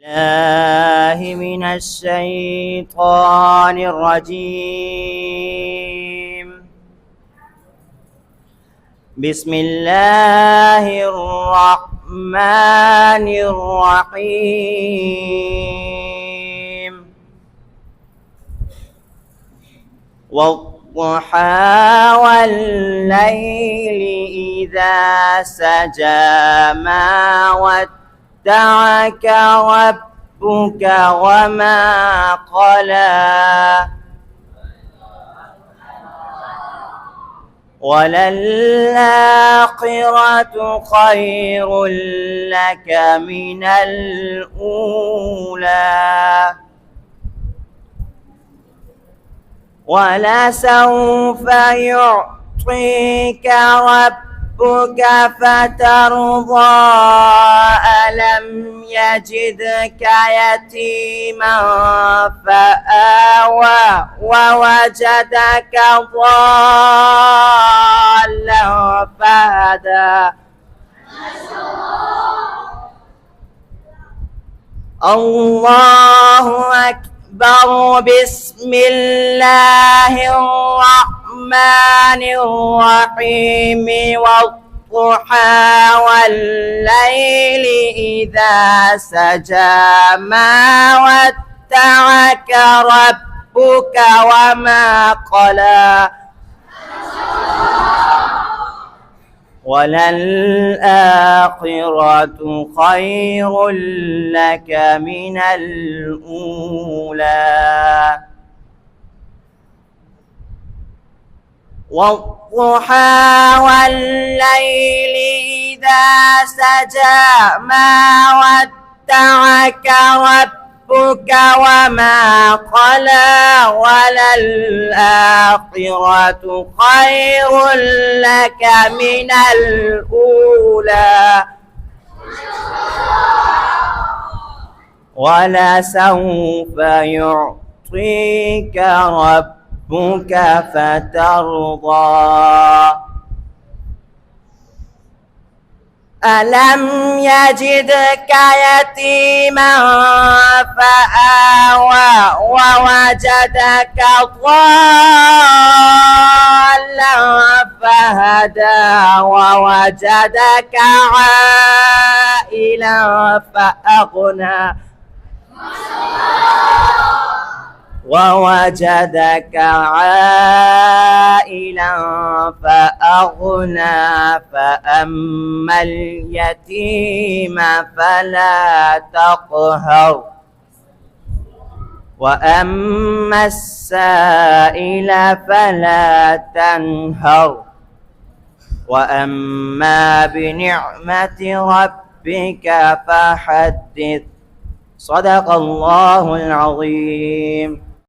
الله من الشيطان الرجيم. بسم الله الرحمن الرحيم. والضحى والليل إذا سجى ما ودعك ربك وما قلى وللآخرة خير لك من الأولى ولسوف يعطيك ربك فترضى ألم يجدك يتيما فآوى ووجدك ضالا فهدى الله أكبر. بسم الله الرحمن الرحيم. والضحى والليل إذا سجى ما ودعك ربك وما قلى وللآخرة خير لك من الأولى والضحى والليل إذا سجى ما ودعك ربك وما قلى وللآخرة خير لك من الأولى ولسوف يعطيك ربك فترضى ألم يجدك يتيما فآوى ووجدك ضالا فهدى ووجدك عائلا فأغنى ووجدك عائلا فأغنى فأما اليتيم فلا تقهر وأما السائل فلا تنهر وأما بنعمة ربك فحدث. صدق الله العظيم.